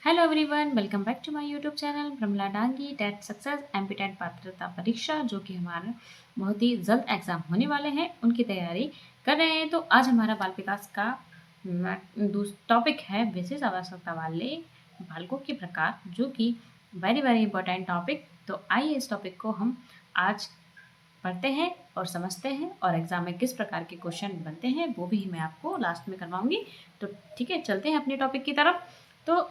Hello everyone, welcome back to my YouTube channel Pramila Dangi TET success MP TET पात्रता परीक्षा जो कि हमारा बहुत ही जल्द एग्जाम होने वाले हैं उनकी तैयारी कर रहे हैं। तो आज हमारा बाल विकास का टॉपिक है विशेष आवश्यकता वाले बालकों के प्रकार, जो कि वेरी वेरी इंपॉर्टेंट टॉपिक। तो आइए इस टॉपिक को हम आज पढ़ते हैं और समझते हैं, और एग्जाम में किस प्रकार के क्वेश्चन बनते हैं वो भी मैं आपको लास्ट में करवाऊंगी। तो ठीक है, चलते हैं अपने टॉपिक की तरफ। तो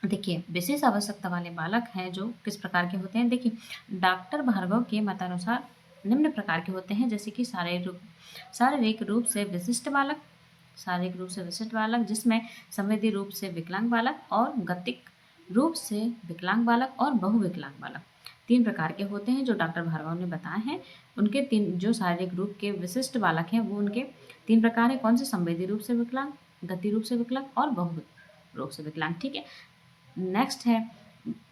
देखिए, विशेष आवश्यकता वाले बालक हैं जो किस प्रकार के होते हैं। देखिए, डॉक्टर भार्गव के मतानुसार निम्न प्रकार के होते हैं, जैसे कि शारीरिक रूप से विशिष्ट बालक, शारीरिक रूप से विशिष्ट बालक जिसमें संवेदी रूप से विकलांग बालक और गतिक रूप से विकलांग बालक और बहुविकलांग बालक, तीन प्रकार के होते हैं जो डॉक्टर भार्गव ने बताए हैं। उनके तीन जो शारीरिक रूप के विशिष्ट बालक हैं वो उनके तीन प्रकार है। कौन से? संवेदी रूप से विकलांग, गति रूप से विकलांग और बहु रूप से विकलांग। ठीक है, नेक्स्ट है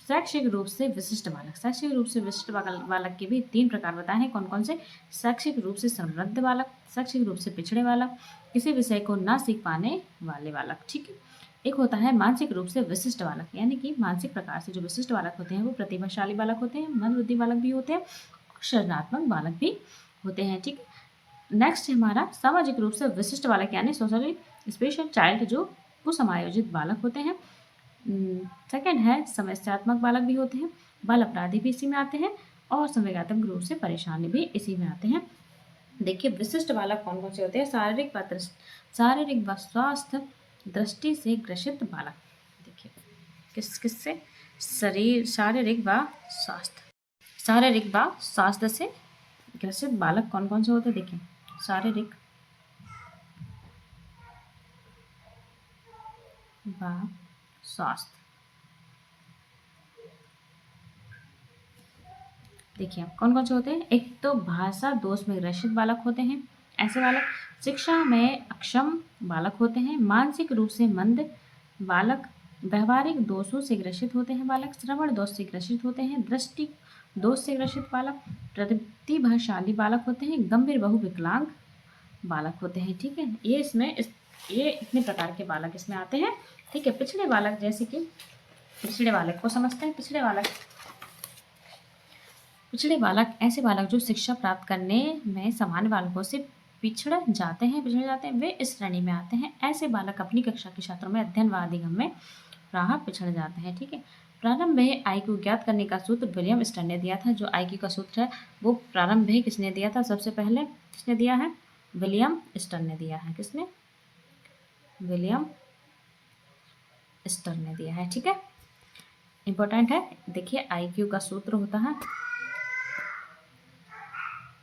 शैक्षिक रूप से विशिष्ट बालक। शैक्षिक रूप से विशिष्ट बालक के भी तीन प्रकार बताए हैं। कौन कौन से? शैक्षिक रूप से समृद्ध बालक, शैक्षिक रूप से पिछड़े बालक, किसी विषय को ना सीख पाने वाले बालक। ठीक है, एक होता है मानसिक रूप से विशिष्ट बालक, यानी कि मानसिक प्रकार से जो विशिष्ट बालक होते हैं वो प्रतिभाशाली बालक होते हैं, मंदबुद्धि बालक भी होते हैं और सृजनात्मक बालक भी होते हैं। ठीक है, नेक्स्ट है हमारा सामाजिक रूप से विशिष्ट बालक, यानी सोशली स्पेशल चाइल्ड, जो कुसमायोजित बालक होते हैं। सेकंड है समस्यात्मक बालक भी होते हैं, बाल अपराधी भी इसी में आते हैं, और संवेगात्मक रूप से परेशानी भी इसी में आते हैं। देखिए, विशिष्ट बालक कौन कौन से होते हैं? शारीरिक व स्वास्थ्य दृष्टि से ग्रसित बालक। देखिए, किससे? शारीरिक व स्वास्थ्य से ग्रसित बालक कौन कौन से होते हैं? देखिए, शारीरिक व स्वास्थ्य। देखिए, कौन कौन से होते हैं? एक तो भाषा दोष में ग्रसित बालक होते हैं, ऐसे बालक। शिक्षा में अक्षम बालक होते हैं, मानसिक रूप से मंद बालक, व्यवहारिक दोषों से ग्रसित होते हैं बालक, श्रवण दोष से ग्रसित होते हैं, दृष्टि दोष से ग्रसित बालक, प्रतिभाशाली बालक होते हैं, गंभीर बहुविकलांग बालक होते हैं। ठीक है, ये इतने प्रकार के बालक इसमें आते हैं। ठीक है, पिछड़े बालक, जैसे कि पिछड़े बालक को समझते हैं। पिछड़े बालक ऐसे बालक जो शिक्षा प्राप्त करने में सामान्य बालकों से पिछड़ जाते हैं, वे इस श्रेणी में आते हैं। ऐसे बालक अपनी कक्षा के छात्रों में अध्ययन व अधिगम में राह पिछड़ जाते हैं। ठीक है, प्रारंभ में IQ ज्ञात करने का सूत्र विलियम स्टर ने दिया था। जो IQ का सूत्र है वो प्रारंभ में किसने दिया था? सबसे पहले किसने दिया है? विलियम स्टर ने दिया है। किसने? विलियम स्टर ने दिया है। ठीक है, इंपॉर्टेंट है। देखिए, IQ का सूत्र होता है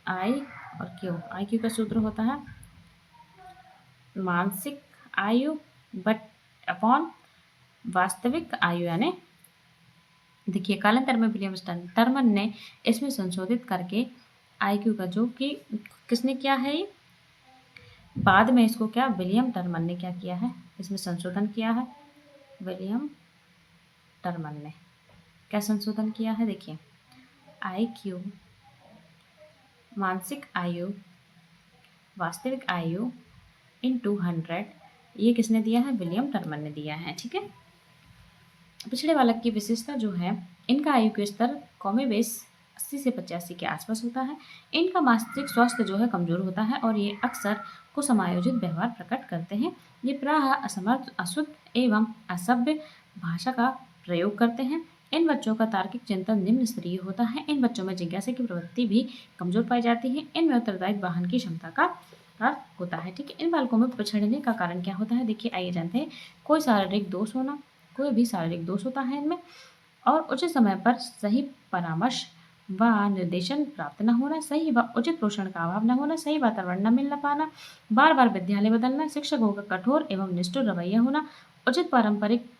I और Q। IQ का सूत्र होता है मानसिक आयु बट अपॉन वास्तविक आयु, यानी देखिए, कालांतर में विलियम टर्मन ने इसमें संशोधित करके IQ का, जो कि किसने किया है ये? बाद में इसको क्या विलियम टर्मन ने क्या किया है? इसमें संशोधन किया है। विलियम टर्मन ने क्या संशोधन किया है? देखिए, IQ मानसिक आयु वास्तविक आयु इन 200, ये किसने दिया है? विलियम टर्मन ने दिया है। ठीक है, पिछड़े बालक की विशेषता जो है, इनका IQ स्तर कमोबेश 80 से 85 के आसपास होता है। इनका मानसिक स्वास्थ्य जो है कमजोर होता है और ये अक्सर कुसमायोजित व्यवहार प्रकट करते हैं। ये प्रायः असमर्थ, अशुद्ध एवं असभ्य भाषा का प्रयोग करते हैं। इन बच्चों का तार्किक चिंतन निम्न स्तरीय होता है। इन बच्चों में जिज्ञासा की प्रवृत्ति भी कमजोर पाई जाती है। इनमें उत्तरदायित्व वाहन की क्षमता का होता है। ठीक है, इन बालकों में पिछड़ने का कारण क्या होता है? देखिए, आइए जानते हैं। कोई शारीरिक दोष होना, कोई भी शारीरिक दोष होता है इनमें, और उचित समय पर सही परामर्श व निर्देशन प्राप्त न होना, सही व उचित पोषण का अभाव न होना, सही वातावरण न मिल पाना, बार बार विद्यालय बदलना, शिक्षकों का कठोर एवं निष्ठुर रवैया होना, उचित पारिवारिक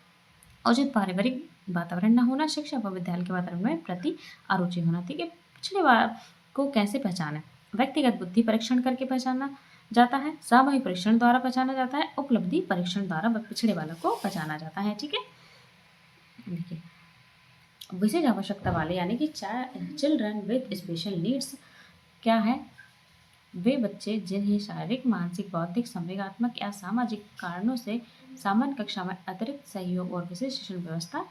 वातावरण न होना, शिक्षा व विद्यालय के वातावरण में प्रति अरुचि होना। ठीक है, पिछड़े को कैसे पहचाने? व्यक्तिगत बुद्धि परीक्षण करके पहचाना जाता है, सामूहिक परीक्षण द्वारा पहचाना जाता है, उपलब्धि परीक्षण द्वारा पिछड़े बालक को पहचाना जाता है। ठीक है, देखिए, विशेष आवश्यकता वाले यानी कि चिल्ड्रन विद स्पेशल नीड्स क्या है? वे बच्चे जिन्हें शारीरिक, मानसिक, बौद्धिक, संवेगात्मक या सामाजिक कारणों से सामान्य कक्षा में अतिरिक्त सहयोग और विशेष शिक्षण व्यवस्था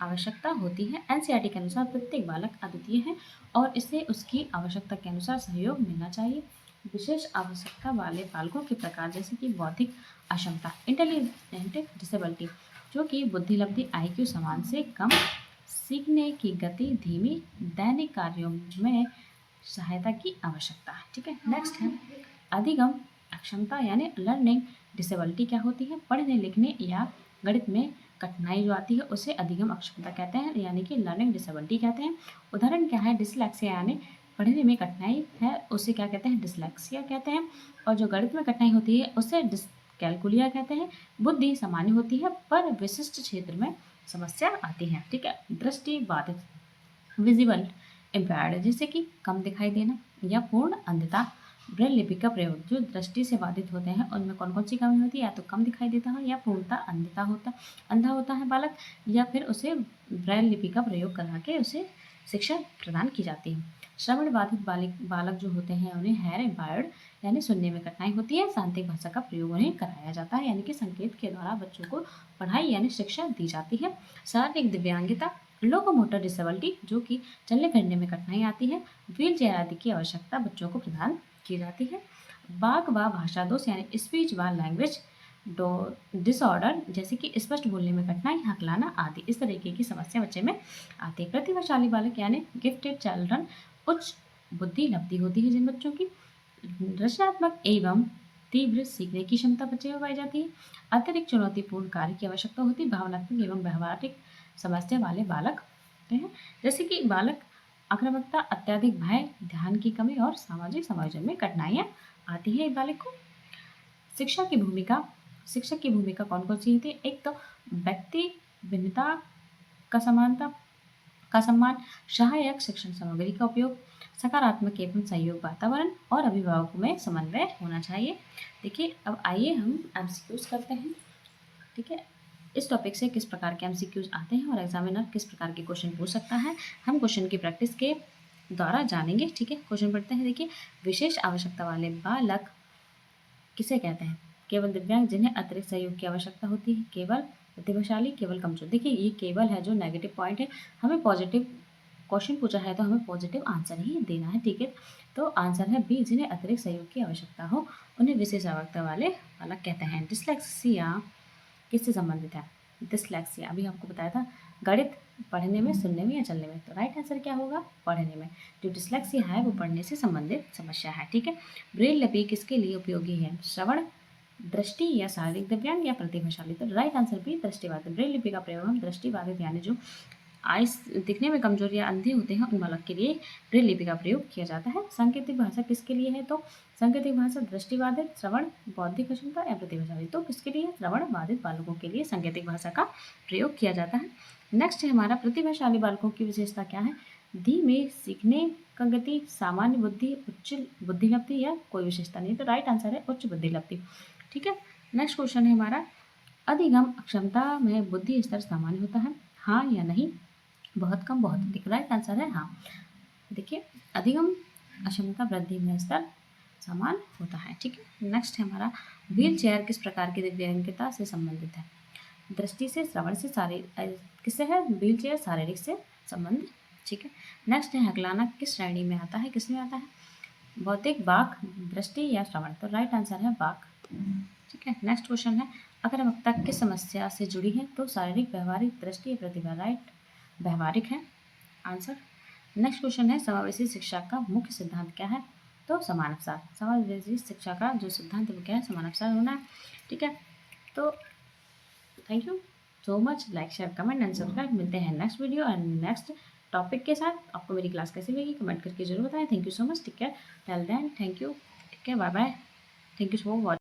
आवश्यकता होती है। एनसीईआरटी के अनुसार प्रत्येक बालक अद्वितीय है और इसे उसकी आवश्यकता के अनुसार सहयोग मिलना चाहिए। विशेष आवश्यकता वाले बालकों के प्रकार जैसे कि बौद्धिक अक्षमता, इंटेलिजेंट डिसेबिलिटी, जो कि बुद्धिलब्धि IQ समान से कम, सीखने की गति धीमी, दैनिक कार्यों में सहायता की आवश्यकता है। ठीक है, नेक्स्ट है अधिगम अक्षमता यानी लर्निंग डिसेबिलिटी। क्या होती है? पढ़ने लिखने या गणित में कठिनाई जो आती है उसे अधिगम अक्षमता कहते हैं, यानी कि लर्निंग डिसेबिलिटी कहते हैं। उदाहरण क्या है? डिसलेक्सिया यानी पढ़ने में कठिनाई है उसे क्या कहते हैं? डिसलेक्सिया कहते हैं। और जो गणित में कठिनाई होती है उसे डिसकैलकुलिया कहते हैं। बुद्धि सामान्य होती है पर विशिष्ट क्षेत्र में समस्या आती है। ठीक है, दृष्टि बाधित, विजिबल इम्पेयर्ड, जैसे कि कम दिखाई देना या पूर्ण अंधता। ब्रेल लिपि का प्रयोग, जो दृष्टि से बाधित होते हैं उनमें कौन कौन सी कमी होती है? या तो कम दिखाई देता है या पूर्णता अंधा होता है बालक, या फिर उसे ब्रेल लिपि का प्रयोग करा के उसे शिक्षा प्रदान की जाती है। श्रवण बाधित बालक जो होते हैं उन्हें हेयर इम्पेयर्ड यानी सुनने में कठिनाई होती है। सांकेतिक भाषा का प्रयोग उन्हें कराया जाता है, यानी कि संकेत के द्वारा बच्चों को पढ़ाई यानी शिक्षा दी जाती है। शारीरिक दिव्यांगता, लोकोमोटर डिसेबिलिटी, जो कि चलने फिरने में कठिनाई आती है। व्हील चेयर आदि की आवश्यकता बच्चों को प्रदान की जाती है। वाक व भाषा दोष यानी स्पीच व लैंग्वेज डिसऑर्डर, जैसे कि स्पष्ट बोलने में कठिनाई, हकलाना आदि, इस तरीके की समस्या बच्चे में आती है। प्रतिभाशाली बालक यानी गिफ्टेड चिल्ड्रन, उच्च बुद्धि लब्धि होती है जिन बच्चों की। रचनात्मक एवं तीव्र सीखने की क्षमता बच्चे में पाई जाती है। अतिरिक्त चुनौतीपूर्ण कार्य की आवश्यकता होती है। भावनात्मक एवं व्यवहारिक समस्या वाले बालक होते हैं, जैसे कि बालक आक्रामकता, अत्यधिक भय, ध्यान की कमी और सामाजिक समायोजन में कठिनाइयाँ आती है बालक को। शिक्षक की भूमिका कौन कौन सी होती है? एक तो व्यक्ति भिन्नता का सम्मान, सहायक शिक्षण सामग्री का उपयोग, सकारात्मक एवं सहयोग वातावरण और अभिभावकों में समन्वय होना चाहिए। देखिए, अब आइए हम MCQs करते हैं। ठीक है, इस टॉपिक से किस प्रकार के MCQs आते हैं और एग्जामिनर किस प्रकार के क्वेश्चन पूछ सकता है, हम क्वेश्चन की प्रैक्टिस के द्वारा जानेंगे। ठीक है, क्वेश्चन पढ़ते हैं। देखिए, विशेष आवश्यकता वाले बालक किसे कहते हैं? केवल दिव्यांग जिन्हें अतिरिक्त सहयोग की आवश्यकता होती है, केवल प्रतिभाशाली, केवल कमजोर। देखिए, ये केवल है जो नेगेटिव पॉइंट है, हमें पॉजिटिव क्वेश्चन पूछा है तो हमें पॉजिटिव आंसर ही देना है। ठीक है, तो आंसर है बी, जिन्हें अतिरिक्त सहयोग की आवश्यकता हो उन्हें विशेष आवश्यकता वाले बालक कहते हैं। डिसलेक्सिया किससे संबंधित है? डिसलेक्सिया अभी आपको बताया था, गणित पढ़ने में, सुनने में या चलने में, तो राइट आंसर क्या होगा? पढ़ने में। जो डिसलेक्सिया है वो पढ़ने से संबंधित समस्या है। ठीक है, ब्रेल लिपि किसके लिए उपयोगी है? श्रवण, दृष्टि या शारीरिक दिव्यांग या प्रतिभाशाली, तो राइट आंसर भी दृष्टिबाधित। ब्रेल लिपि का प्रयोग हम दृष्टिबाधित यानी जो आइस दिखने में कमजोर या अंधे होते हैं उन बालक के लिए ब्रेल लिपि का प्रयोग किया जाता है। सांकेतिक भाषा किसके लिए है? तो सांकेतिक भाषा दृष्टिबाधित, श्रवण, बौद्धिक अक्षमता या प्रतिभाशाली, तो किसके लिए? श्रवण बाधित बालकों के लिए सांकेतिक भाषा का प्रयोग किया जाता है। नेक्स्ट है हमारा प्रतिभाशाली बालकों की विशेषता क्या है? धीमे सीखने का गति, सामान्य बुद्धि, उच्च बुद्धिलब्धि या कोई विशेषता नहीं, तो राइट आंसर है उच्च बुद्धिलब्धि। ठीक है, नेक्स्ट क्वेश्चन है हमारा, अधिगम अक्षमता में बुद्धि स्तर सामान्य होता है, हाँ या नहीं? बहुत कम, बहुत अधिक, राइट आंसर है हाँ। देखिए, अधिगम अक्षमता वृद्धि में स्तर समान होता है। ठीक है, नेक्स्ट है हमारा, व्हील चेयर किस प्रकार की दिव्यांगता से संबंधित है? दृष्टि से, श्रवण से, किससे है? व्हील चेयर शारीरिक से संबंधित। ठीक है, नेक्स्ट है हकलाना किस श्रेणी में आता है, किसमें आता है? भौतिक, वाक, दृष्टि या श्रवण, तो राइट आंसर है वाक। ठीक है, नेक्स्ट क्वेश्चन है, आक्रामकता किस समस्या से जुड़ी है? तो शारीरिक, व्यवहारिक, दृष्टि या प्रतिभा, राइट व्यवहारिक है आंसर। नेक्स्ट क्वेश्चन है, समावेशी शिक्षा का मुख्य सिद्धांत क्या है? तो समानावसार। समावेशी शिक्षा का जो सिद्धांत वो क्या है? समानावसार होना है। ठीक है, तो thank you so much, like share comment and subscribe. मिलते हैं नेक्स्ट वीडियो और नेक्स्ट टॉपिक के साथ। आपको मेरी क्लास कैसी लगी कमेंट करके जरूर बताएं। Thank you so much, take care, till then, thank you, ठीक है, bye bye, thank you so much.